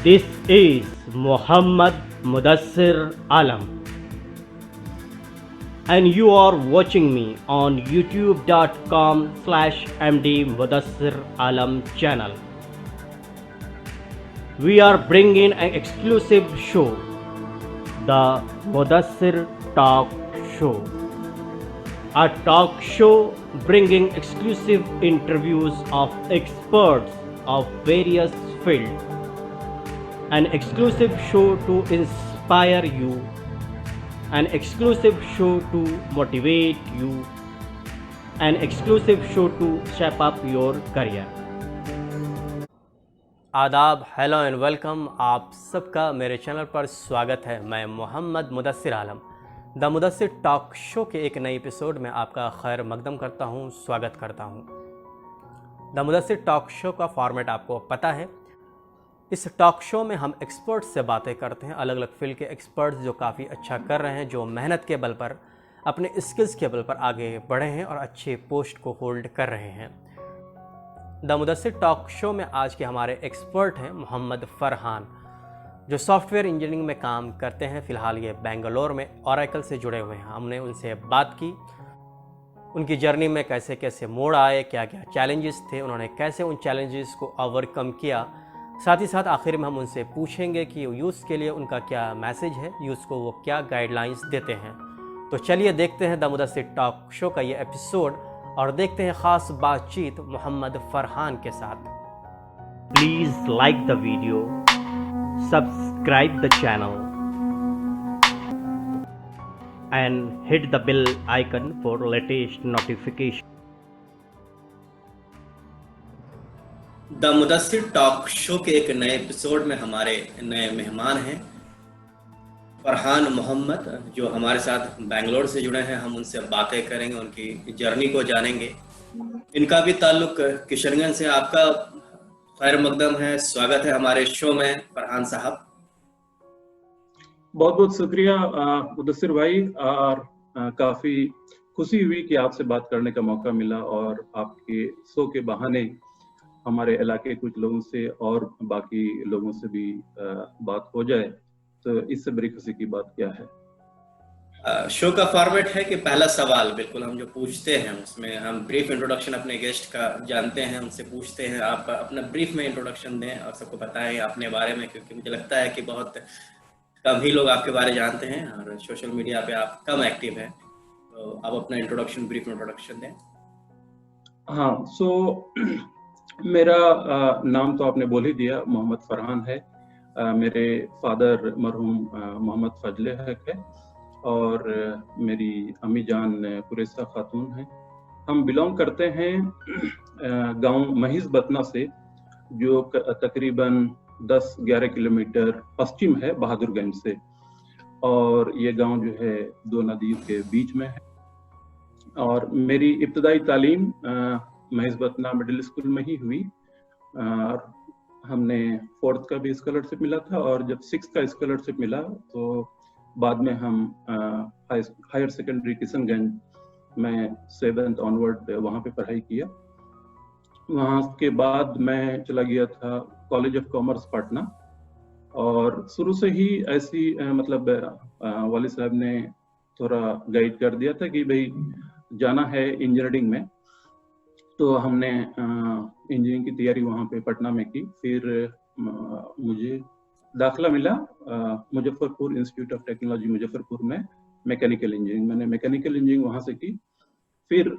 This is Muhammad Mudassir Alam, and you are watching me on youtube.com/MD Mudassir Alam channel. We are bringing an exclusive show, the Mudassir Talk Show, a talk show bringing exclusive interviews of experts of various fields, an exclusive show to inspire you, an exclusive show to motivate you, an exclusive show to shape up your career. आदाब, hello and welcome. आप सबका मेरे channel पर स्वागत है। मैं मोहम्मद मुदस्सिर आलम the Mudassir talk show के एक नए एपिसोड में आपका खैर मकदम करता हूँ, स्वागत करता हूँ। द मुदस्सिर टॉक शो का फॉर्मेट आपको पता है। इस टॉक शो में हम एक्सपर्ट्स से बातें करते हैं, अलग अलग फील्ड के एक्सपर्ट्स जो काफ़ी अच्छा कर रहे हैं, जो मेहनत के बल पर, अपने स्किल्स के बल पर आगे बढ़े हैं और अच्छे पोस्ट को होल्ड कर रहे हैं। द मुदस्सिर टॉक शो में आज के हमारे एक्सपर्ट हैं मोहम्मद फरहान, जो सॉफ्टवेयर इंजीनियरिंग में काम करते हैं। फ़िलहाल ये बेंगलोर में ओरेकल से जुड़े हुए हैं। हमने उनसे बात की, उनकी जर्नी में कैसे कैसे मोड़ आए, क्या क्या चैलेंजेस थे, उन्होंने कैसे उन चैलेंजेस को ओवरकम किया। साथ ही साथ आखिर में हम उनसे पूछेंगे कि यूथ के लिए उनका क्या मैसेज है, यूथ को वो क्या गाइडलाइंस देते हैं। तो चलिए देखते हैं द मुदस्सिर टॉक शो का ये एपिसोड और देखते हैं ख़ास बातचीत मोहम्मद फरहान के साथ। Please like the video, subscribe the channel and hit the bell icon for latest notification. The Mudassir talk show के एक नए एपिसोड में हमारे नए मेहमान हैं फरहान मोहम्मद, जो हमारे साथ बेंगलोर से जुड़े हैं। हम उनसे बातें करेंगे, उनकी जर्नी को जानेंगे। इनका भी ताल्लुक किशनगंज से। आपका खैर मकदम है, स्वागत है हमारे शो में फरहान साहब। बहुत बहुत शुक्रिया मुदस्सिर भाई, और काफी खुशी हुई कि आपसे बात करने का मौका मिला और आपके शो के बहाने हमारे इलाके के कुछ लोगों से और बाकी लोगों से भी बात हो जाए, तो इससे बड़ी खुशी की बात क्या है। शो का फॉर्मेट है कि पहला सवाल बिल्कुल हम जो पूछते हैं उसमें हम ब्रीफ इंट्रोडक्शन अपने गेस्ट का जानते हैं, उनसे पूछते हैं आप अपना ब्रीफ में इंट्रोडक्शन दें और सबको बताएं अपने बारे में, क्योंकि मुझे लगता है कि बहुत कम ही लोग आपके बारे जानते हैं और सोशल मीडिया पे आप कम एक्टिव हैं। तो आप अपना इंट्रोडक्शन, ब्रीफ इंट्रोडक्शन दें। हाँ, सो मेरा नाम तो आपने बोल ही दिया, मोहम्मद फरहान है। मेरे फादर मरहूम मोहम्मद फजले हक है और मेरी अम्मी जान कुरैसा खातून है। हम बिलोंग करते हैं गांव महिज बतना से, जो तकरीबन 10-11 किलोमीटर पश्चिम है बहादुरगंज से, और ये गांव जो है दो नदियों के बीच में है। और मेरी इब्तदाई तालीम महिज बतना मिडिल स्कूल में ही हुई। और हमने 4th का भी स्कॉलरशिप मिला था, और जब 6th का स्कॉलरशिप मिला तो बाद में हम हायर सेकेंडरी किशनगंज में 7th ऑनवर्ड वहाँ पे पढ़ाई किया। वहाँ के बाद मैं चला गया था कॉलेज ऑफ कॉमर्स पटना, और शुरू से ही ऐसी मतलब वालिद साहब ने थोड़ा गाइड कर दिया था कि भाई जाना है इंजीनियरिंग में। तो हमने इंजीनियरिंग की तैयारी वहाँ पे पटना में की। फिर मुझे दाखिला मिला Muzaffarpur institute of technology Muzaffarpur में, मैकेनिकल इंजीनियरिंग। मैंने मैकेनिकल इंजीनियरिंग वहाँ से की। फिर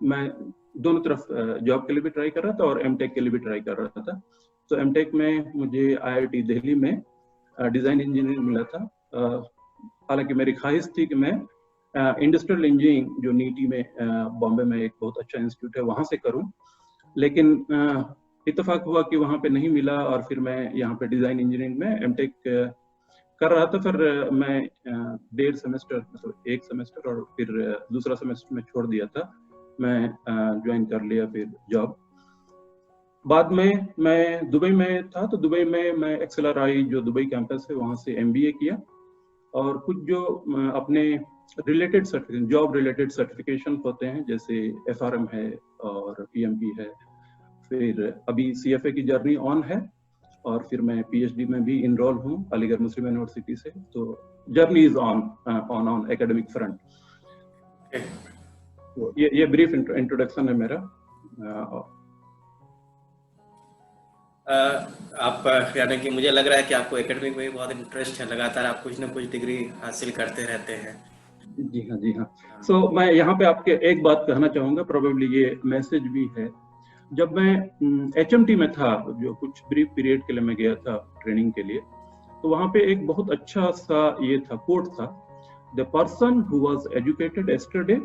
मैं दोनों तरफ जॉब के लिए भी ट्राई कर रहा था और एमटेक के लिए भी ट्राई कर रहा था। तो एमटेक में मुझे IIT दिल्ली में डिज़ाइन इंजीनियरिंग मिला था। हालांकि मेरी ख्वाहिश थी कि मैं इंडस्ट्रियल इंजीनियरिंग, जो नीटी में बॉम्बे में एक बहुत अच्छा इंस्टीट्यूट है, वहाँ से करूँ, लेकिन इत्तेफाक हुआ कि वहाँ पे नहीं मिला। और फिर मैं यहाँ पे डिज़ाइन इंजीनियरिंग में एमटेक कर रहा था। फिर मैं 1.5 सेमेस्टर, मतलब 1 सेमेस्टर और फिर दूसरा सेमेस्टर में छोड़ दिया था। मैं ज्वाइन कर लिया फिर जॉब। बाद में मैं दुबई में था, तो दुबई में मैं XLRI जो दुबई कैंपस है वहाँ से MBA किया, और कुछ जो अपने related certification, job related certification होते हैं, जैसे FRM है और PMP है। फिर अभी CFA की जर्नी ऑन है, और फिर मैं पीएचडी में भी इनरोल हूँ अलीगढ़ मुस्लिम यूनिवर्सिटी से। तो journey is on academic front. तो ये ब्रीफ इंट्रोडक्शन है मेरा। आप यानी कि मुझे लग रहा है कि आपको एकेडमिक में भी बहुत इंटरेस्ट है, लगातार आप कुछ ना कुछ डिग्री हासिल करते रहते हैं। जी हाँ, जी हाँ। सो मैं यहाँ पे आपके एक बात कहना चाहूँगा, प्रोबेबली ये मैसेज भी है। जब मैं HMT में था, जो कुछ ब्रीफ पीरियड के लिए मैं गया था ट्रेनिंग के लिए, तो वहाँ पे एक बहुत अच्छा सा ये था, कोट था, the person who was educated yesterday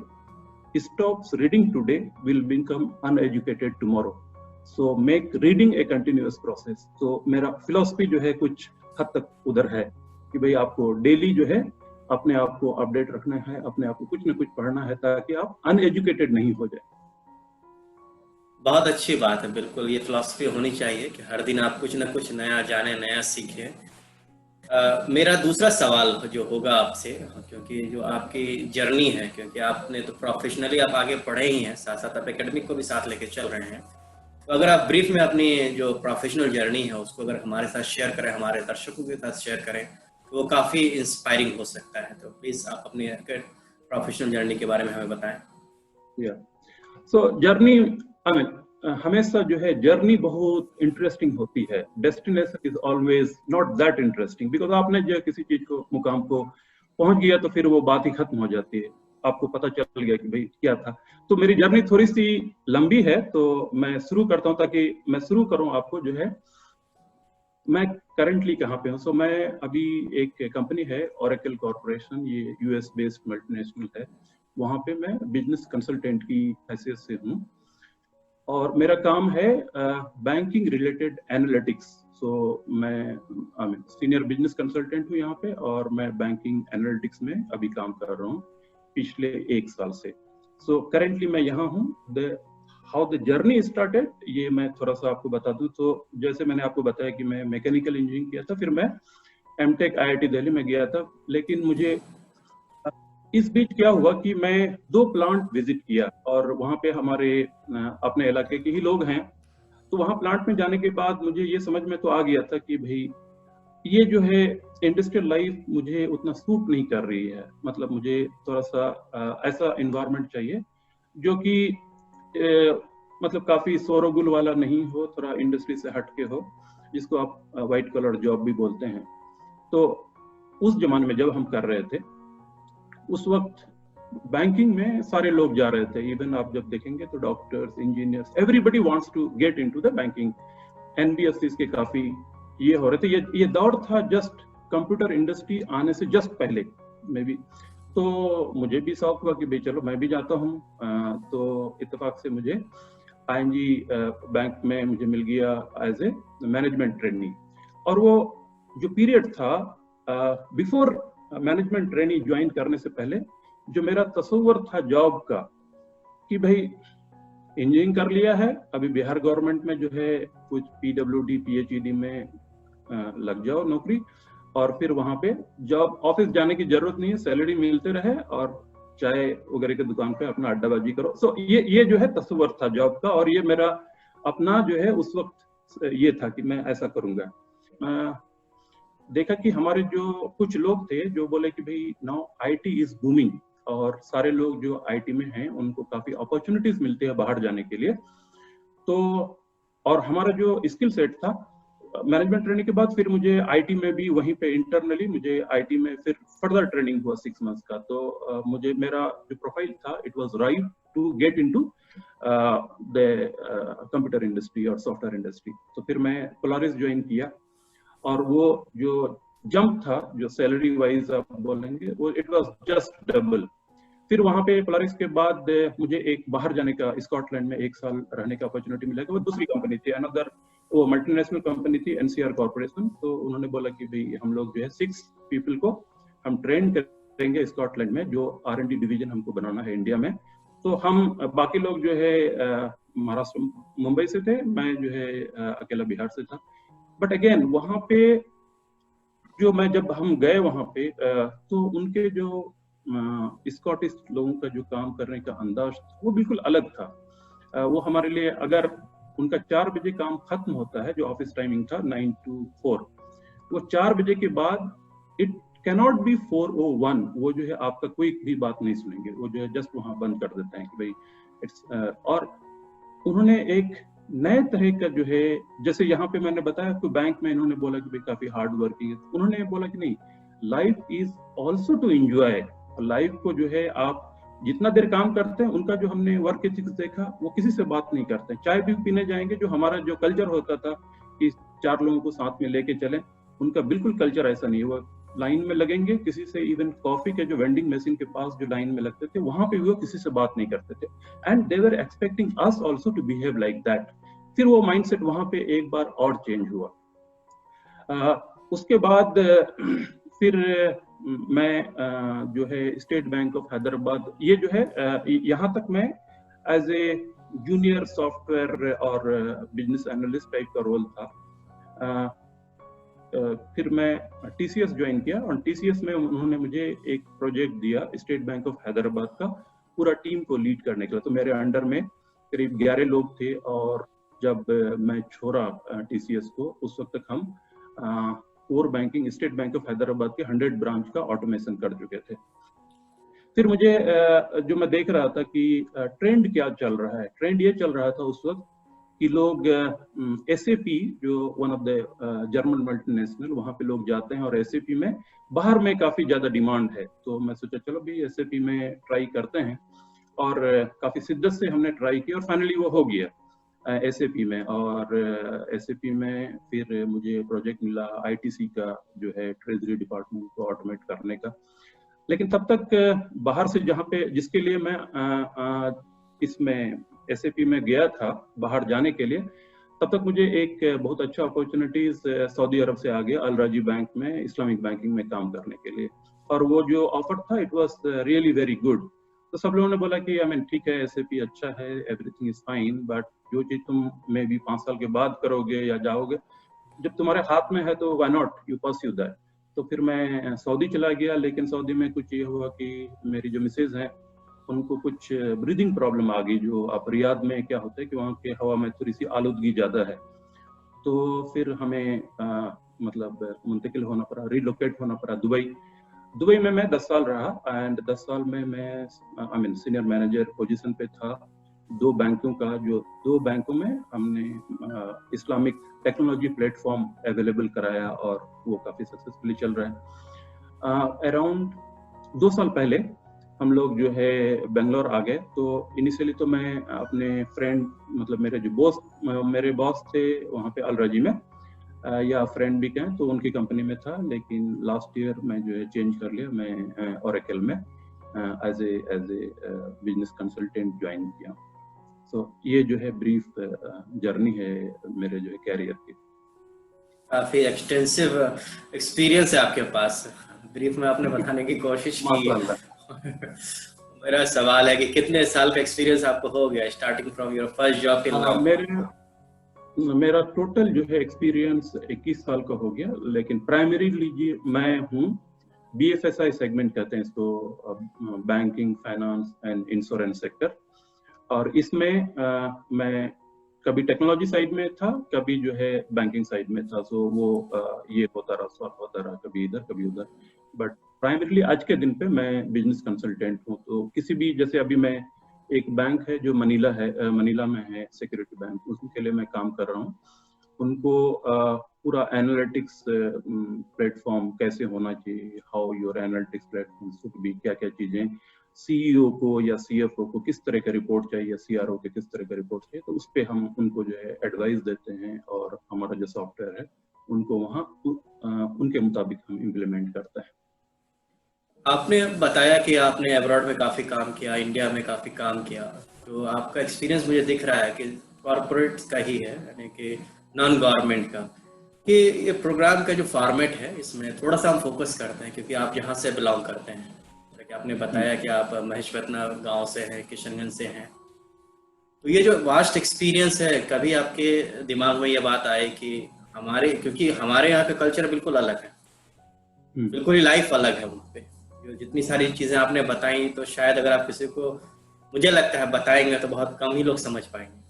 stops reading today will become uneducated tomorrow. So make reading a continuous process. तो मेरा फिलॉसफी जो है कुछ हद तक उधर है कि भाई आपको डेली जो है अपने आप को अपडेट रखना है, अपने आप को कुछ ना कुछ पढ़ना है, ताकि आप अनएजुकेटेड नहीं हो जाए। बहुत अच्छी बात है, बिल्कुल ये फिलॉसफी होनी चाहिए कि हर दिन आप कुछ ना कुछ नया जाने, नया सीखें। मेरा दूसरा सवाल जो होगा आपसे, क्योंकि जो आपकी जर्नी है, क्योंकि आपने तो प्रोफेशनली आप आगे पढ़े ही हैं, साथ साथ आप एकेडमिक को भी साथ लेके चल रहे हैं, तो अगर आप ब्रीफ में अपनी जो प्रोफेशनल जर्नी है उसको अगर हमारे साथ शेयर करें, हमारे दर्शकों के साथ शेयर करें, तो वो काफ़ी इंस्पायरिंग हो सकता है। तो प्लीज़ आप अपनी प्रोफेशनल जर्नी के बारे में हमें बताएं। सो जर्नी, आई मीन हमेशा जो है जर्नी बहुत इंटरेस्टिंग होती है, destination is always not that interesting, because आपने जो किसी चीज को, मुकाम को पहुंच गया तो फिर वो बात ही खत्म हो जाती है, आपको पता चल गया कि भाई क्या था। तो मेरी जर्नी थोड़ी सी लंबी है, तो मैं शुरू करता हूँ, ताकि मैं शुरू करूँ आपको जो है मैं करंटली कहाँ पे हूँ। सो मैं अभी, एक कंपनी है ओरेकल कॉर्पोरेशन, ये यूएस बेस्ड मल्टीनेशनल है, वहाँ पे मैं बिजनेस कंसल्टेंट की हैसियत से हूँ, और मेरा काम है बैंकिंग रिलेटेड एनालिटिक्स। सो मैं सीनियर बिजनेस कंसल्टेंट हूँ यहाँ पे, और मैं बैंकिंग एनालिटिक्स में अभी काम कर रहा हूँ पिछले 1 साल से। सो करेंटली मैं यहाँ हूँ। हाउ द जर्नी स्टार्टेड, ये मैं थोड़ा सा आपको बता दूं। तो जैसे मैंने आपको बताया कि मैं मैकेनिकल इंजीनियरिंग किया था, फिर मैं एमटेक IIT दिल्ली में गया था, लेकिन मुझे इस बीच क्या हुआ कि मैं 2 प्लांट विजिट किया, और वहाँ पे हमारे अपने इलाके के ही लोग हैं। तो वहाँ प्लांट में जाने के बाद मुझे ये समझ में तो आ गया था कि भाई ये जो है इंडस्ट्रियल लाइफ मुझे उतना सूट नहीं कर रही है। मतलब मुझे थोड़ा सा ऐसा एनवायरनमेंट चाहिए जो कि मतलब काफी शोरगुल वाला नहीं हो, थोड़ा इंडस्ट्री से हट के हो, जिसको आप व्हाइट कॉलर जॉब भी बोलते हैं। तो उस जमाने में जब हम कर रहे थे, उस वक्त बैंकिंग में सारे लोग जा रहे थे। इवन आप जब देखेंगे तो doctors, engineers, everybody wants to get into the banking. NBFCs के काफी ये हो रहे थे। ये दौर था जस्ट कंप्यूटर इंडस्ट्री आने से जस्ट पहले में भी। तो मुझे भी शौक हुआ कि भाई चलो मैं भी जाता हूँ। तो इत्तेफाक से मुझे आईएनजी बैंक में मुझे मिल गया एज ए मैनेजमेंट ट्रेनी। और वो जो पीरियड था बिफोर मैनेजमेंट ट्रेनी ज्वाइन करने से पहले, जो मेरा तस्वर था जॉब का कि भाई इंजीनियरिंग कर लिया है, अभी बिहार गवर्नमेंट में जो है कुछ PWD PhD में लग जाओ नौकरी, और फिर वहां पे जॉब, ऑफिस जाने की जरूरत नहीं है, सैलरी मिलते रहे, और चाय वगैरह की दुकान पे अपना अड्डाबाजी करो। सो ये जो है तस्वर था जॉब का, और ये मेरा अपना जो है उस वक्त ये था कि मैं ऐसा करूंगा। देखा कि हमारे जो कुछ लोग थे जो बोले कि भाई नाउ IT इज बूमिंग, और सारे लोग जो IT में हैं उनको काफी अपॉर्चुनिटीज मिलती है बाहर जाने के लिए। तो और हमारा जो स्किल सेट था, मैनेजमेंट ट्रेनिंग के बाद फिर मुझे IT में भी वहीं पे इंटरनली मुझे IT में फिर फर्दर ट्रेनिंग हुआ 6 मंथ्स का। तो मुझे मेरा जो प्रोफाइल था, it was right to get into the computer industry और सॉफ्टवेयर इंडस्ट्री। तो फिर मैं पोलारिस ज्वाइन किया, और वो जो जंप था, जो सैलरी वाइज आप बोलेंगे, वो इट वाज जस्ट डबल। फिर वहां पे पोलारिस के बाद मुझे एक बाहर जाने का, स्कॉटलैंड में 1 साल रहने का अपॉर्चुनिटी मिला। वो दूसरी कंपनी थी, अनदर, वो मल्टीनेशनल कंपनी थी, NCR कॉर्पोरेशन। तो उन्होंने बोला कि भाई हम लोग जो है 6 पीपल को हम ट्रेन करेंगे स्कॉटलैंड में, जो R&D डिवीजन हमको बनाना है इंडिया में। तो हम बाकी लोग जो है महाराष्ट्र, मुंबई से थे, मैं जो है अकेला बिहार से था। बट अगेन वहां पे जो मैं, जब हम गए वहां पे, तो उनके जो स्कॉटिश लोगों का जो काम करने का अंदाज वो बिल्कुल अलग था। वो हमारे लिए, अगर उनका 4 बजे काम खत्म होता है, जो ऑफिस टाइमिंग था 9 to 4। वो 4 बजे के बाद इट कैनॉट बी 4:01, वो जो है आपका कोई भी बात नहीं सुनेंगे, वो जो है जस्ट वहां बंद कर देते हैं कि भाई इट्स। और उन्होंने एक नए तरह का जो है, जैसे यहाँ पे मैंने बताया कि बैंक में इन्होंने बोला कि भाई काफी हार्ड वर्किंग है, उन्होंने बोला कि नहीं, life is also to enjoy. Life को जो है आप जितना देर काम करते हैं, उनका जो हमने वर्क एथिक्स देखा, वो किसी से बात नहीं करते। चाय भी पीने जाएंगे, जो हमारा जो कल्चर होता था कि 4 लोगों को साथ में लेके चलें, उनका बिल्कुल कल्चर ऐसा नहीं है। वो लाइन में लगेंगे, किसी से इवन कॉफी के जो वेंडिंग मशीन के पास जो लाइन में लगते थे, वहां पे वो किसी से बात नहीं करते थे। And they were expecting us also to behave like that. फिर वो माइंडसेट वहां पे एक बार और चेंज हुआ। उसके बाद फिर मैं जो है स्टेट बैंक ऑफ हैदराबाद, ये जो है यहाँ तक मैं एज ए जूनियर सॉफ्टवेयर और बिजनेस एनालिस्ट टाइप का रोल था। फिर मैं टीसीएस ज्वाइन किया, और टीसीएस में उन्होंने मुझे एक प्रोजेक्ट दिया स्टेट बैंक ऑफ हैदराबाद का, पूरा टीम को लीड करने के लिए। तो मेरे अंडर में करीब 11 लोग थे, और जब मैं छोड़ा टीसीएस को, उस वक्त तक हम core banking state bank of Hyderabad के 100 ब्रांच का ऑटोमेशन कर चुके थे। फिर मुझे जो मैं देख रहा था कि ट्रेंड क्या चल रहा है, ट्रेंड ये चल रहा था उस वक्त कि लोग एसएपी, जो one of the German multinational, वहां पे लोग जाते हैं, और एसएपी में बाहर में काफी ज्यादा डिमांड है। तो मैं सोचा चलो भाई एसएपी में ट्राई करते हैं, और काफी शिद्दत से हमने ट्राई किया, और फाइनली वो हो गया एसएपी में। और एसएपी में फिर मुझे प्रोजेक्ट मिला आईटीसी का, जो है ट्रेजरी डिपार्टमेंट को ऑटोमेट करने का। लेकिन तब तक बाहर से जहाँ पे जिसके लिए मैं इसमें एसएपी में गया था बाहर जाने के लिए, तब तक मुझे एक बहुत अच्छा अपॉर्चुनिटीज सऊदी अरब से आ गया अल राजी बैंक में इस्लामिक बैंकिंग में काम करने के लिए। और वो जो ऑफर था, it was really very good. तो सब लोगों ने बोला कि आई मीन ठीक है, एसएपी अच्छा है, एवरीथिंग इज फाइन, बट जो चीज तुम मे बी 5 साल के बाद करोगे या जाओगे, जब तुम्हारे हाथ में है तो why not you pursue that. तो फिर मैं सऊदी चला गया, लेकिन सऊदी में कुछ ये हुआ कि मेरी जो मिसेज हैं, उनको कुछ ब्रीदिंग प्रॉब्लम आ गई। जो आप रियाद में क्या होता है कि वहाँ के हवा में थोड़ी सी आलूदगी ज़्यादा है, तो फिर हमें मतलब मुंतकिल होना पड़ा, रिलोकेट होना पड़ा दुबई में मैं 10 साल रहा, एंड 10 साल में मैं I mean senior manager position पे था। 2 बैंकों का, जो 2 बैंकों में हमने इस्लामिक टेक्नोलॉजी प्लेटफॉर्म अवेलेबल कराया, और वो काफ़ी सक्सेसफुली चल रहा है। अराउंड 2 साल पहले हम लोग जो है बेंगलोर आ गए। तो इनिशियली तो मैं अपने फ्रेंड, मतलब मेरे बॉस थे वहाँ पे अल राजी में, या फ्रेंड भी कहें तो उनकी कंपनी में था। लेकिन लास्ट ईयर मैं जो है चेंज कर लिया, मैं ओरेकल में as a business consultant join किया। तो ये जो है ब्रीफ जर्नी है मेरे जो है कैरियर की। काफी एक्सटेंसिव एक्सपीरियंस है आपके पास, ब्रीफ में आपने बताने की कोशिश की। मेरा सवाल है कि कितने साल का एक्सपीरियंस आपको हो गया starting from your first job till now? मेरा टोटल जो है एक्सपीरियंस 21 साल का हो गया, लेकिन प्राइमरीली मैं हूँ बीएफएसआई सेगमेंट कहते हैं इसको, banking, finance and insurance sector. और इसमें मैं कभी टेक्नोलॉजी साइड में था, कभी जो है बैंकिंग साइड में था। सो वो ये होता रहा, स्वैप होता रहा, कभी इधर कभी उधर। बट प्राइमरीली आज के दिन पे मैं बिजनेस कंसल्टेंट हूँ। तो किसी भी, जैसे अभी मैं एक बैंक है जो मनीला में है, सिक्योरिटी बैंक, उसके लिए मैं काम कर रहा हूँ। उनको पूरा एनालिटिक्स प्लेटफॉर्म कैसे होना चाहिए, how your analytics platform should be, क्या क्या चीजें सीईओ को या सीएफओ को किस तरह का रिपोर्ट चाहिए, सीआरओ के किस तरह का रिपोर्ट चाहिए, तो उस पर हम उनको जो है एडवाइस देते हैं, और हमारा जो सॉफ्टवेयर है उनको वहाँ उनके मुताबिक हम इम्प्लीमेंट करते हैं। आपने बताया कि आपने अब्रॉड में काफ़ी काम किया, इंडिया में काफ़ी काम किया, तो आपका एक्सपीरियंस मुझे दिख रहा है कि कॉर्पोरेट का ही है, यानी कि नॉन गवर्नमेंट का। कि ये प्रोग्राम का जो फॉर्मेट है, इसमें थोड़ा सा हम फोकस करते हैं, क्योंकि आप यहाँ से बिलोंग करते हैं। जैसे आपने बताया कि आप महेशवतना गांव से हैं, किशनगंज से हैं। तो ये जो वास्ट एक्सपीरियंस है, कभी आपके दिमाग में ये बात आए कि क्योंकि हमारे यहाँ का कल्चर बिल्कुल अलग है, बिल्कुल ही लाइफ अलग है वहाँ पे। जो जितनी सारी चीज़ें आपने बताई, तो शायद अगर आप किसी को, मुझे लगता है, बताएंगे तो बहुत कम ही लोग समझ पाएंगे।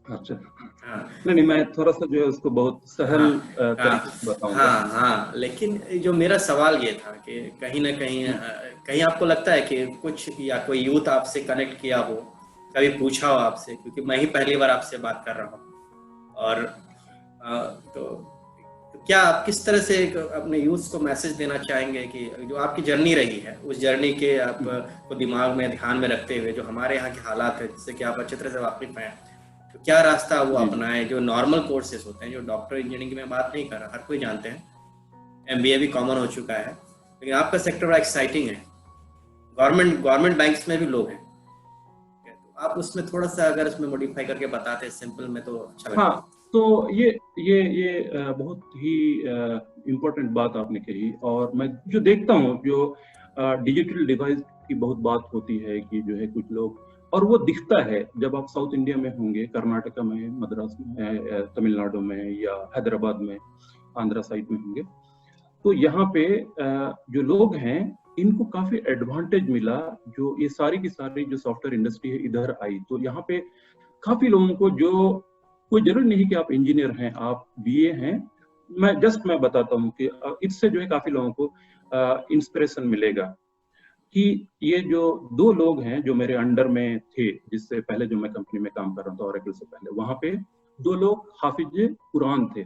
अच्छा, हाँ नहीं, मैं थोड़ा सा जो है उसको बहुत सहल हाँ तरीके से हाँ बताऊंगा। हाँ हाँ। लेकिन जो मेरा सवाल ये था कि कहीं ना कहीं हम्म, कहीं आपको लगता है कि कुछ या कोई यूथ आपसे कनेक्ट किया हो, कभी पूछा हो आपसे, क्योंकि मैं ही पहली बार आपसे बात कर रहा हूँ। और तो क्या आप किस तरह से अपने यूथ को मैसेज देना चाहेंगे कि जो आपकी जर्नी रही है, उस जर्नी के आप हम्म, को दिमाग में ध्यान में रखते हुए जो हमारे यहाँ के हालात है जिससे कि आप अच्छे तरह से वाकिफ हैं, तो क्या रास्ता वो जी जी। अपनाएं? जो नॉर्मल कोर्सेज होते हैं, जो डॉक्टर इंजीनियरिंग की मैं बात नहीं कर रहा, हर कोई जानते हैं, एमबीए भी कॉमन हो चुका है, लेकिन आपका सेक्टर बड़ा एक्साइटिंग है, गवर्नमेंट बैंक्स में भी लोग हैं, तो आप उसमें थोड़ा सा अगर उसमें मॉडिफाई करके बताते सिंपल में तो अच्छा हाँ, लगता। तो ये बहुत ही इम्पोर्टेंट बात आपने कही। और मैं जो देखता हूँ, जो डिजिटल डिवाइस की बहुत बात होती है कि जो है कुछ लोग, और वो दिखता है जब आप साउथ इंडिया में होंगे, कर्नाटका में, मद्रास में, तमिलनाडु में या हैदराबाद में, आंध्रा साइड में होंगे, तो यहाँ पे जो लोग हैं इनको काफी एडवांटेज मिला। जो ये सारी की सारी जो सॉफ्टवेयर इंडस्ट्री है इधर आई, तो यहाँ पे काफी लोगों को, जो कोई जरूरी नहीं कि आप इंजीनियर हैं, आप बीए हैं, मैं बताता हूँ कि इससे जो है काफी लोगों को इंस्पिरेशन मिलेगा कि ये जो दो लोग हैं जो मेरे अंडर में थे, जिससे पहले जो मैं कंपनी में काम कर रहा था ऑरेकल से पहले, वहां पे दो लोग हाफिज कुरान थे,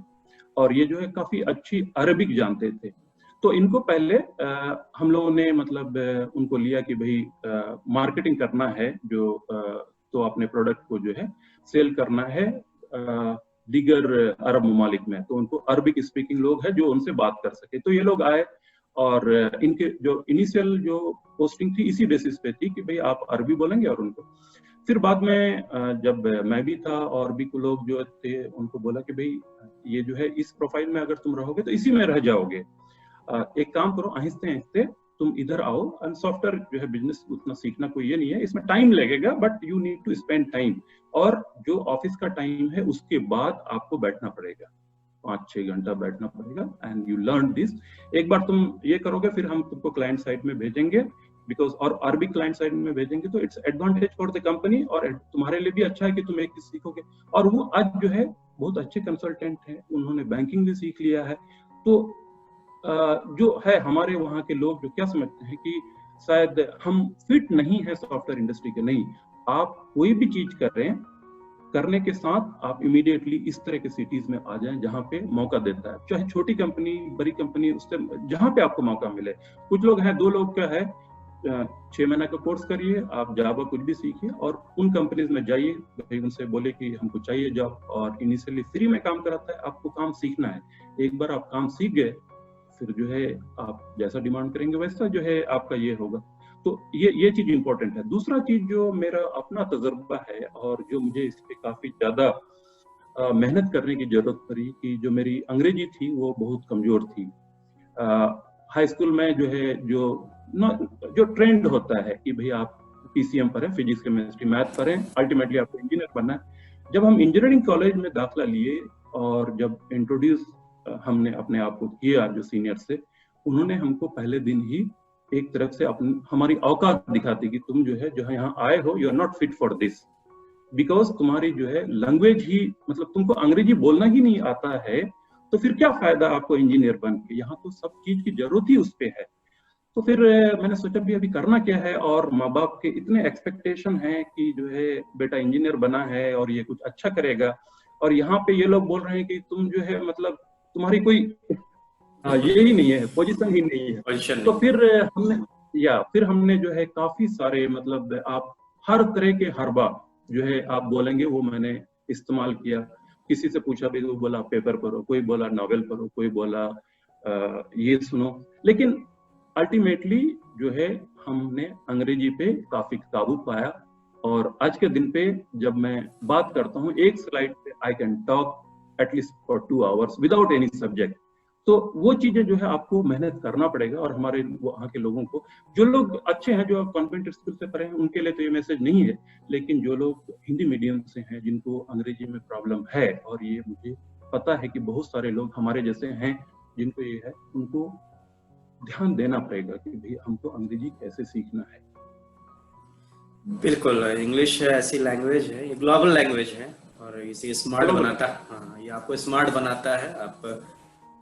और ये जो है काफी अच्छी अरबिक जानते थे। तो इनको पहले हम लोगों ने मतलब उनको लिया कि भाई मार्केटिंग करना है, जो तो अपने प्रोडक्ट को जो है सेल करना है दीगर अरब ममालिक में, तो उनको अरबिक स्पीकिंग लोग हैं जो उनसे बात कर सके। तो ये लोग आए, और इनके जो इनिशियल जो पोस्टिंग थी इसी बेसिस पे थी कि भाई आप अरबी बोलेंगे, और उनको फिर बाद में जब मैं भी था और भी कुछ लोग जो थे उनको बोला कि भाई ये जो है इस प्रोफाइल में अगर तुम रहोगे तो इसी में रह जाओगे, एक काम करो, आहिस्ते आहिस्ते तुम इधर आओ। एंड सॉफ्टवेयर जो है बिजनेस उतना सीखना कोई ये नहीं है, इसमें टाइम लगेगा, but you need to spend time. और जो ऑफिस का टाइम है उसके बाद आपको बैठना पड़ेगा, 5-6 घंटा बैठना पड़ेगा, एंड यू लर्न दिस। एक बार तुम ये करोगे, फिर हम तुमको क्लाइंट साइड में भेजेंगे, बिकॉज और अरबी क्लाइंट साइड में भेजेंगे तो it's advantage for the company, और तुम्हारे लिए भी अच्छा है कि तुम एक चीज सीखोगे। और वो आज जो है बहुत अच्छे कंसल्टेंट हैं, उन्होंने बैंकिंग भी सीख लिया है। तो जो है हमारे वहाँ के लोग जो क्या समझते हैं कि शायद हम फिट नहीं है सॉफ्टवेयर इंडस्ट्री के, नहीं, आप कोई भी चीज कर रहे हैं, करने के साथ आप इमीडिएटली इस तरह के सिटीज में आ जाएं जहां पे मौका देता है, चाहे छोटी कंपनी बड़ी कंपनी, उससे जहां पे आपको मौका मिले। कुछ लोग हैं, दो लोग क्या है, 6 महीने का कोर्स करिए, आप जावा कुछ भी सीखिए और उन कंपनीज में जाइए, भाई उनसे बोले कि हमको चाहिए जॉब, और इनिशियली फ्री में काम कराता है, आपको काम सीखना है। एक बार आप काम सीख गए, फिर जो है आप जैसा डिमांड करेंगे वैसा जो है आपका ये होगा। तो ये चीज इंपॉर्टेंट है। दूसरा चीज जो मेरा अपना तजुर्बा है, और जो मुझे इस पे काफी ज्यादा मेहनत करने की जरूरत पड़ी, कि जो मेरी अंग्रेजी थी वो बहुत कमजोर थी। हाई स्कूल में जो है जो ट्रेंड होता है कि भाई आप पीसीएम पढ़ें, फिजिक्स केमिस्ट्री मैथ पढ़ें, अल्टीमेटली आपको इंजीनियर बनना है। जब हम इंजीनियरिंग कॉलेज में दाखिला लिए, और जब इंट्रोड्यूस हमने अपने आप को किया जो सीनियर से, उन्होंने हमको पहले दिन ही एक तरफ से अपनी हमारी औकात दिखाती कि तुम जो है यहाँ आए हो, you are not fit for this, because तुम्हारी जो है लैंग्वेज ही, मतलब तुमको अंग्रेजी बोलना ही नहीं आता है, तो फिर क्या फायदा आपको इंजीनियर बन के, यहाँ तो सब चीज की जरूरत ही उस पे है। तो फिर मैंने सोचा भी अभी करना क्या है, और माँ बाप के इतने एक्सपेक्टेशन हैं कि जो है बेटा इंजीनियर बना है और ये कुछ अच्छा करेगा, और यहाँ पे ये लोग बोल रहे हैं कि तुम जो है मतलब तुम्हारी कोई ये ही नहीं है, पोजीशन ही नहीं है। पोजीशन तो नहीं। फिर हमने जो है काफी सारे, मतलब आप हर तरह के हरबा जो है आप बोलेंगे वो मैंने इस्तेमाल किया। किसी से पूछा भी, वो बोला पेपर पढ़ो, कोई बोला नॉवेल पढ़ो, कोई बोला ये सुनो, लेकिन अल्टीमेटली जो है हमने अंग्रेजी पे काफी काबू पाया। और आज के दिन पे जब मैं बात करता हूँ एक स्लाइड पे, I can talk at least for 2 hours without any subject. तो वो चीजें जो है आपको मेहनत करना पड़ेगा। और हमारे वहाँ के लोगों को, जो लोग अच्छे हैं, जो कॉन्वेंट स्कूल से पढ़े हैं, उनके लिए तो ये मैसेज नहीं है, लेकिन जो लोग हिंदी मीडियम से हैं, जिनको अंग्रेजी में प्रॉब्लम है, और ये मुझे पता है कि बहुत सारे लोग हमारे जैसे हैं जिनको ये है, उनको ध्यान देना पड़ेगा कि भाई हमको अंग्रेजी कैसे सीखना है। बिल्कुल, इंग्लिश ऐसी लैंग्वेज है, ये ग्लोबल लैंग्वेज है, और इसे स्मार्ट बनाता है। हाँ, ये आपको स्मार्ट बनाता है। आप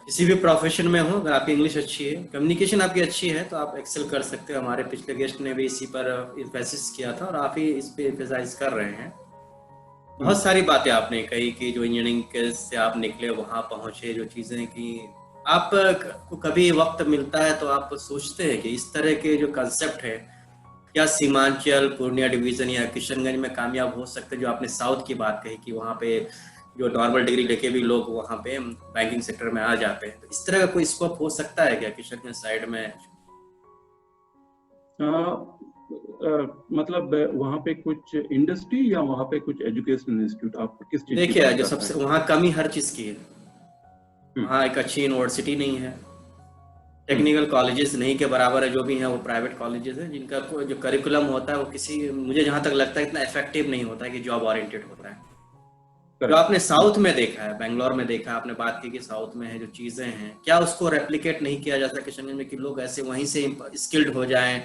किसी भी प्रोफेशन में हो, अगर आपकी इंग्लिश अच्छी है, कम्युनिकेशन आपकी अच्छी है, तो आप एक्सेल कर सकते हो। हमारे पिछले गेस्ट ने भी इसी पर इम्फेसिस किया था और आप ही इस पे इम्फेसाइज कर रहे हैं। बहुत सारी बातें आपने कही कि जो इंजीनियरिंग से आप निकले, वहां पहुंचे, जो चीजें की, आप को कभी वक्त मिलता है तो आप सोचते हैं कि इस तरह के जो कंसेप्ट है, क्या सीमांचल, पूर्णिया डिवीजन या किशनगंज में कामयाब हो सकते हैं? जो आपने साउथ की बात कही कि वहाँ पे जो नॉर्मल डिग्री लेके भी लोग वहाँ पे बैंकिंग सेक्टर में आ जाते हैं, तो इस तरह का कोई स्कोप हो सकता है क्या किशनगंज साइड में? मतलब वहाँ पे कुछ इंडस्ट्री या वहाँ पे कुछ एजुकेशनल इंस्टीट्यूट, आप किस चीज की देखिए, बात जो कर रहे सबसे हैं? वहाँ कमी हर चीज की है। वहाँ एक अच्छी यूनिवर्सिटी नहीं है, टेक्निकल कॉलेजेस नहीं के बराबर है, जो भी हैं वो प्राइवेट कॉलेजेस हैं, जिनका जो करिकुलम होता है वो किसी, मुझे जहाँ तक लगता है, इतना इफेक्टिव नहीं होता है कि जॉब ओरिएंटेड होता है। जो आपने साउथ में देखा है, बेंगलोर में देखा, आपने बात की कि साउथ में है जो चीजें हैं, क्या उसको रेप्लिकेट नहीं किया जा सकता किशनगंज में कि लोग ऐसे वहीं से स्किल्ड हो जाएं?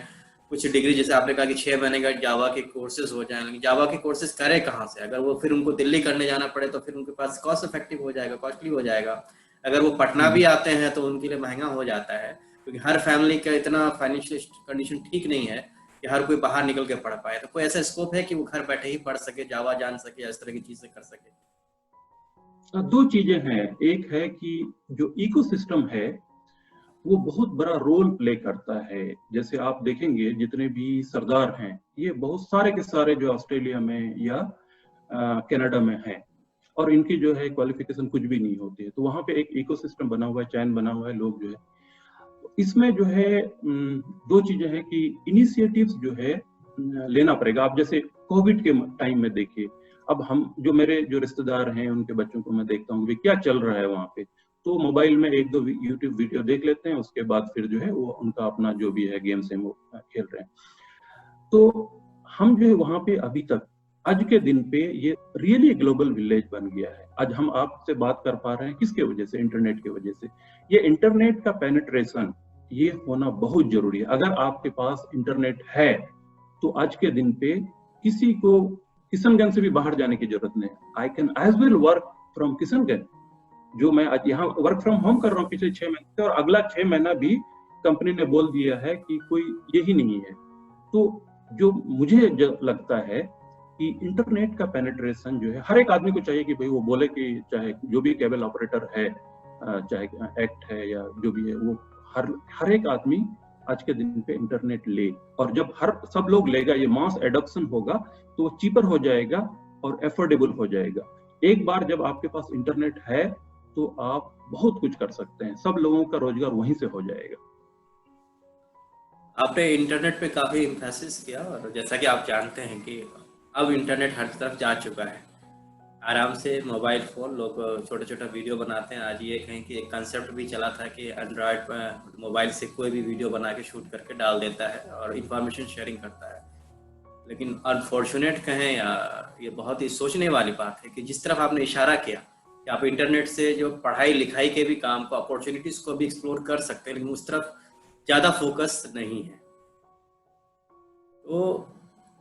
कुछ डिग्री, जैसे आपने कहा कि 6 महीने का जावा के कोर्सेज हो जाएं, लेकिन जावा के कोर्सेज करें कहाँ से? अगर वो फिर उनको दिल्ली करने जाना पड़े तो फिर उनके पास कॉस्ट इफेक्टिव हो जाएगा, कॉस्टली हो जाएगा। अगर वो पटना भी आते हैं तो उनके लिए महंगा हो जाता है, क्योंकि हर फैमिली का इतना फाइनेंशियल कंडीशन ठीक नहीं है कि हर कोई बाहर निकल के पढ़ पाए। तो कोई ऐसा स्कोप है कि वो घर बैठे ही पढ़ सके, जावा जान सके, इस तरह की चीजें कर सके? दो चीजें हैं। एक है कि जो इकोसिस्टम है वो बहुत बड़ा रोल प्ले करता है। जैसे आप देखेंगे जितने भी सरदार हैं, ये बहुत सारे के सारे जो ऑस्ट्रेलिया में या कनाडा में हैं, और इनकी जो है क्वालिफिकेशन कुछ भी नहीं होती है। तो वहाँ पे एक इकोसिस्टम बना हुआ है, चैन बना हुआ है, लोग जो है इसमें जो है दो चीजें हैं कि इनिशिएटिव्स जो है लेना पड़ेगा। आप जैसे कोविड के टाइम में देखिए, अब हम जो मेरे जो रिश्तेदार हैं उनके बच्चों को मैं देखता हूँ क्या चल रहा है वहाँ पे, तो मोबाइल में एक दो यूट्यूब वीडियो देख लेते हैं, उसके बाद फिर जो है वो उनका अपना जो भी है गेम्स है वो खेल रहे हैं। तो हम जो है वहाँ पे अभी तक आज के दिन पे ये रियली ग्लोबल विलेज बन गया है। आज हम आपसे बात कर पा रहे हैं किसके वजह से? इंटरनेट की वजह से। ये इंटरनेट का पेनिट्रेशन ये होना बहुत जरूरी है। अगर आपके पास इंटरनेट है तो आज के दिन पे किसी को किशनगंज से भी बाहर जाने की जरूरत नहीं। I can as well work from Kishanganj, जो मैं आज यहाँ वर्क फ्रॉम होम कर रहा हूँ पिछले 6 महीने से, और अगला 6 महीना भी कंपनी ने बोल दिया है कि कोई यही नहीं है। तो जो मुझे लगता है कि इंटरनेट का पेनिट्रेशन जो है हर एक आदमी को चाहिए कि भाई वो बोले कि चाहे जो भी केबल ऑपरेटर है, चाहे एक्ट है या जो भी है, वो हर एक आदमी आज के दिन पे इंटरनेट ले। और जब सब लोग लेगा, ये मास एडॉप्शन होगा, तो चीपर हो जाएगा और एफोर्डेबल हो जाएगा। एक बार जब आपके पास इंटरनेट है तो आप बहुत कुछ कर सकते हैं, सब लोगों का रोजगार वहीं से हो जाएगा। आपने इंटरनेट पे काफी एम्फेसिस किया, और जैसा कि आप जानते हैं कि अब इंटरनेट हर तरफ जा चुका है। आराम से मोबाइल फोन, लोग छोटा छोटा वीडियो बनाते हैं। आज ये कहें कि एक कंसेप्ट भी चला था कि एंड्रॉयड मोबाइल से कोई भी वीडियो बना के शूट करके डाल देता है और इंफॉर्मेशन शेयरिंग करता है। लेकिन अनफॉर्चुनेट कहें या ये बहुत ही सोचने वाली बात है कि जिस तरफ आपने इशारा किया कि आप इंटरनेट से जो पढ़ाई लिखाई के भी काम को, अपॉर्चुनिटीज को भी एक्सप्लोर कर सकते हैं, लेकिन उस तरफ ज्यादा फोकस नहीं है। तो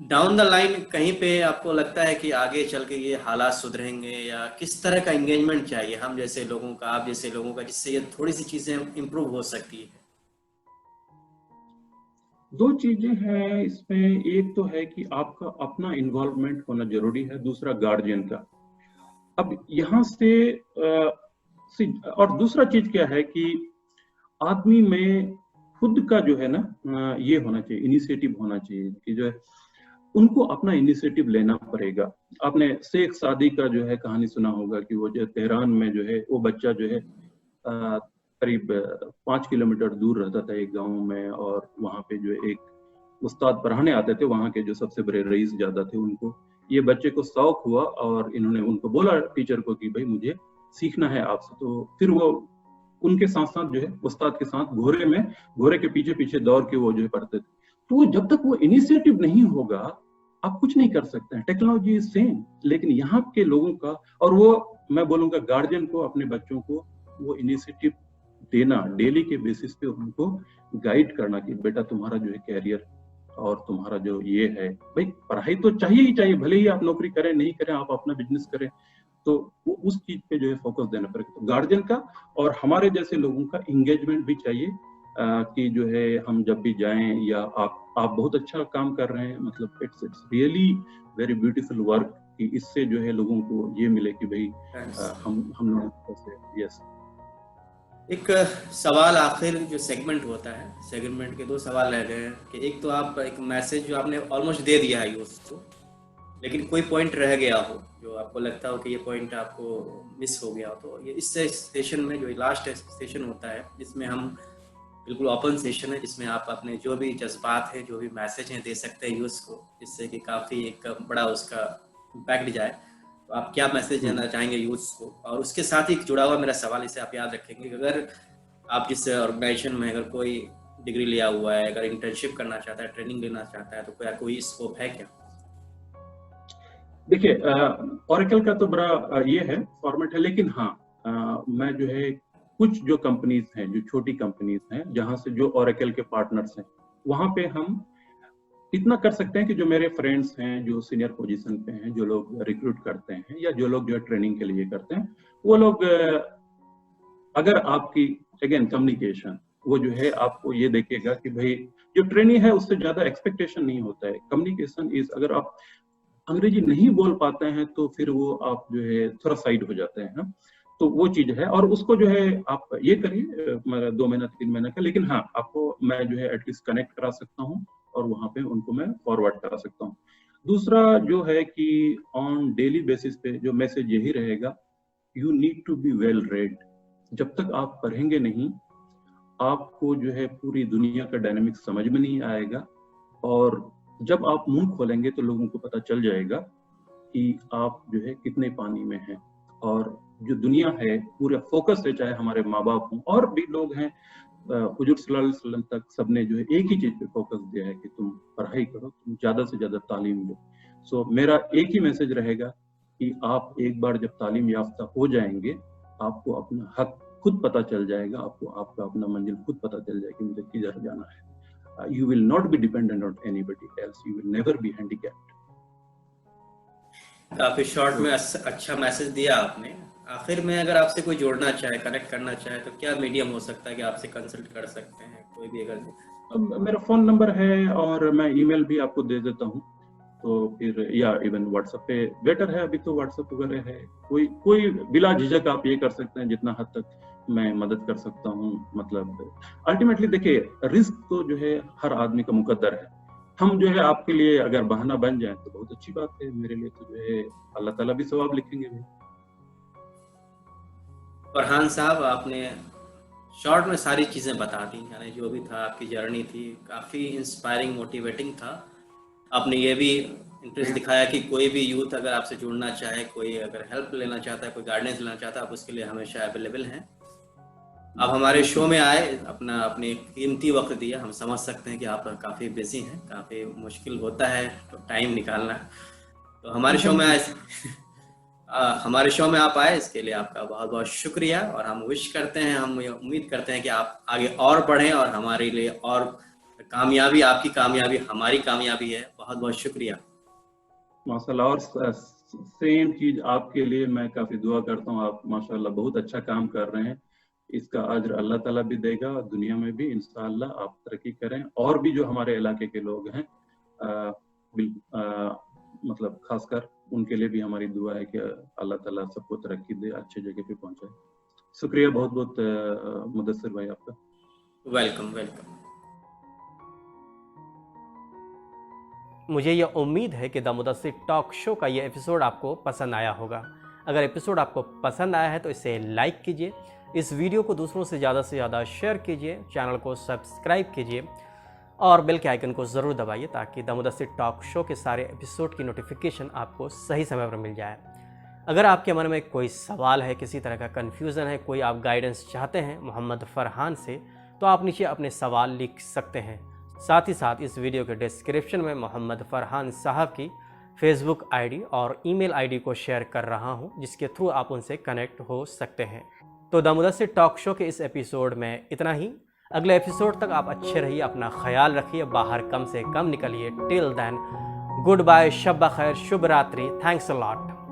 डाउन द लाइन कहीं पे आपको लगता है कि आगे चल के ये हालात सुधरेंगे, या किस तरह का एंगेजमेंट चाहिए हम जैसे लोगों का, आप जैसे लोगों का, जिससे ये थोड़ी सी चीजें इंप्रूव हो सकती है? दो चीजें हैं इसमें। एक तो है कि आपका अपना इन्वॉल्वमेंट होना जरूरी है, दूसरा गार्जियन का। अब यहाँ से और दूसरा चीज क्या है कि आदमी में खुद का जो है ना ये होना चाहिए, इनिशिएटिव होना चाहिए कि जो है उनको अपना इनिशिएटिव लेना पड़ेगा। आपने शेख सादी का जो है कहानी सुना होगा कि वो जो तेहरान में जो है वो बच्चा जो है करीब 5 किलोमीटर दूर रहता था एक गांव में, और वहां पे जो एक उस्ताद पढ़ाने आते थे, वहां के जो सबसे बड़े रईस ज्यादा थे, उनको ये बच्चे को शौक हुआ और इन्होंने उनको बोला टीचर को कि भाई मुझे सीखना है आपसे। तो फिर वो उनके साथ साथ जो है उस्ताद के साथ घोड़े के पीछे पीछे दौड़ के वो जो है पढ़ते थे। तो जब तक वो इनिशिएटिव नहीं होगा आप कुछ नहीं कर सकते हैं। टेक्नोलॉजी इज सेम, लेकिन यहाँ के लोगों का, और वो मैं बोलूंगा गार्जियन को अपने बच्चों को वो इनिशिएटिव देना, डेली के बेसिस पे उनको गाइड करना कि बेटा तुम्हारा जो है कैरियर और तुम्हारा जो ये है, भाई पढ़ाई तो चाहिए ही चाहिए, भले ही आप नौकरी करें नहीं करें, आप अपना बिजनेस करें, तो वो उस चीज पे जो है फोकस देना पड़ेगा। तो गार्जियन का और हमारे जैसे लोगों का इंगेजमेंट भी चाहिए, कि जो है हम जब भी जाएं, या आप बहुत अच्छा काम कर रहे हैं, मतलब it's really very beautiful work, कि इससे जो है लोगों को ये मिले कि भाई हम लोग कैसे। यस, एक सवाल आखिर जो सेगमेंट होता है, सेगमेंट के 2 सवाल रह गए हैं कि एक तो आप एक मैसेज जो आपने ऑलमोस्ट दे दिया है यूथ को, लेकिन कोई पॉइंट रह गया हो जो आपको लगता हो कि ये पॉइंट आपको मिस हो गया हो, तो ये इस सेशन में जो लास्ट सेशन होता है, जिसमें हम बिल्कुल ओपन सेशन है, जिसमें आप अपने जो भी जज्बात हैं, जो भी मैसेज हैं, दे सकते हैं यूथ को, जिससे कि काफ़ी एक बड़ा उसका इम्पैक्ट जाए। तो आप क्या मैसेज देना चाहेंगे यूथ को? और उसके साथ ही जुड़ा हुआ मेरा सवाल, इसे आप याद रखेंगे कि अगर आप जिस ऑर्गेनाइजेशन में अगर कोई डिग्री लिया हुआ है, अगर इंटर्नशिप करना चाहता है, ट्रेनिंग लेना चाहता है, तो कोई स्कोप है क्या? देखिए, ओरेकल का तो बड़ा ये है फॉर्मेट है, लेकिन हाँ, मैं जो है कुछ जो कंपनीज हैं, जो छोटी कंपनीज हैं, जहां से जो ओरेकल के पार्टनर्स हैं, वहां पे हम इतना कर सकते हैं कि जो मेरे फ्रेंड्स हैं, जो सीनियर पोजीशन पे हैं, जो लोग रिक्रूट करते हैं, या जो लोग जो है ट्रेनिंग के लिए करते हैं, वो लोग अगर आपकी अगेन कम्युनिकेशन, वो जो है आपको ये देखेगा कि भाई जो ट्रेनिंग है उससे ज्यादा एक्सपेक्टेशन नहीं होता है। कम्युनिकेशन इज, अगर आप अंग्रेजी नहीं बोल पाते हैं तो फिर वो आप जो है थोड़ा साइड हो जाते हैं ना। तो वो चीज है, और उसको जो है आप ये करिए 2 महीना 3 महीना का, लेकिन हाँ, आपको मैं जो है एटलीस्ट कनेक्ट करा सकता हूँ, और वहां पे उनको मैं फॉरवर्ड करा सकता हूँ। दूसरा जो है कि ऑन डेली बेसिस पे जो मैसेज यही रहेगा, you need to be well read. जब तक आप पढ़ेंगे नहीं, आपको जो है पूरी दुनिया का डायनामिक्स समझ में नहीं आएगा, और जब आप मुंह खोलेंगे तो लोगों को पता चल जाएगा कि आप जो है कितने पानी में हैं। और जो दुनिया है पूरा फोकस है, चाहे हमारे माँ बाप हों और भी लोग हैं, हुजूर सल्लल्लाहु अलैहि वसल्लम तक सबने जो है एक ही चीज पे फोकस दिया है कि तुम पढ़ाई करो, तुम ज्यादा से ज्यादा तालीम लो। सो मेरा एक ही मैसेज रहेगा कि आप एक बार जब तालीम याफ्ता हो जाएंगे, आपको अपना हक खुद पता चल जाएगा, आपको आपका अपना मंजिल खुद पता चल जाएगा कि मुझे किधर जाना है। You will not be dependent on anybody else. You will never be handicapped. काफी शॉर्ट में अच्छा मैसेज दिया आपने। आखिर में अगर आपसे कोई जोड़ना चाहे, कनेक्ट करना चाहे, तो क्या मीडियम हो सकता है कि आपसे कंसल्ट कर सकते हैं कोई भी? अगर मेरा फोन नंबर है, और मैं ईमेल भी आपको दे देता हूँ, तो फिर या इवन व्हाट्सएप पे बेटर है, अभी तो व्हाट्सएप वगैरह है, कोई बिला झिझक आप ये कर सकते हैं, जितना हद तक मैं मदद कर सकता हूँ। मतलब अल्टीमेटली देखिए, रिस्क तो जो है हर आदमी का मुकद्दर है। हम जो है आपके लिए अगर बहाना बन जाए तो बहुत अच्छी बात है, मेरे लिए तो जो है अल्लाह ताला भी सवाब लिखेंगे भाई। फरहान साहब, आपने शॉर्ट में सारी चीज़ें बता दी, यानी जो भी था आपकी जर्नी थी, काफ़ी इंस्पायरिंग, मोटिवेटिंग था। आपने ये भी इंटरेस्ट दिखाया कि कोई भी यूथ अगर आपसे जुड़ना चाहे, कोई अगर हेल्प लेना चाहता है, कोई गाइडेंस लेना चाहता है, आप उसके लिए हमेशा अवेलेबल हैं। आप हमारे शो में आए, अपने कीमती वक्त दिया। हम समझ सकते हैं कि आप काफ़ी बिजी हैं, काफ़ी मुश्किल होता है तो टाइम निकालना। तो हमारे शो में आए हमारे शो में आप आए, इसके लिए आपका बहुत बहुत शुक्रिया। और हम विश करते हैं, हम उम्मीद करते हैं कि आप आगे और बढ़ें, और हमारे लिए और कामयाबी, आपकी कामयाबी हमारी कामयाबी है। बहुत बहुत शुक्रिया माशाल्लाह। और सेम चीज आपके लिए मैं काफी दुआ करता हूँ। आप माशाल्लाह बहुत अच्छा काम कर रहे हैं, इसका अज्र अल्लाह ताला भी देगा, और दुनिया में भी इंशाअल्लाह आप तरक्की करें। और भी जो हमारे इलाके के लोग हैं, मतलब खासकर उनके लिए भी हमारी दुआ है कि अल्लाह ताला सबको तरक्की दे, अच्छे जगह पे पहुंचाए। शुक्रिया बहुत बहुत मुदस्सिर भाई आपका। Welcome welcome. मुझे यह उम्मीद है कि द मुदस्सिर टॉक शो का ये एपिसोड आपको पसंद आया होगा। अगर एपिसोड आपको पसंद आया है तो इसे लाइक कीजिए, इस वीडियो को दूसरों से ज़्यादा शेयर कीजिए, चैनल को सब्सक्राइब कीजिए, और बेल के आइकन को ज़रूर दबाइए ताकि द मुदस्सिर टॉक शो के सारे एपिसोड की नोटिफिकेशन आपको सही समय पर मिल जाए। अगर आपके मन में कोई सवाल है, किसी तरह का कन्फ्यूज़न है, कोई आप गाइडेंस चाहते हैं मोहम्मद फरहान से, तो आप नीचे अपने सवाल लिख सकते हैं। साथ ही साथ इस वीडियो के डिस्क्रिप्शन में मोहम्मद फरहान साहब की फेसबुक आईडी और ईमेल आईडी को शेयर कर रहा हूं, जिसके थ्रू आप उनसे कनेक्ट हो सकते हैं। तो द मुदस्सिर टॉक शो के इस एपिसोड में इतना ही। अगले एपिसोड तक आप अच्छे रहिए, अपना ख्याल रखिए, बाहर कम से कम निकलिए। टिल देन गुड बाय, शब बखैर, शुभ रात्रि, थैंक्स अ लॉट।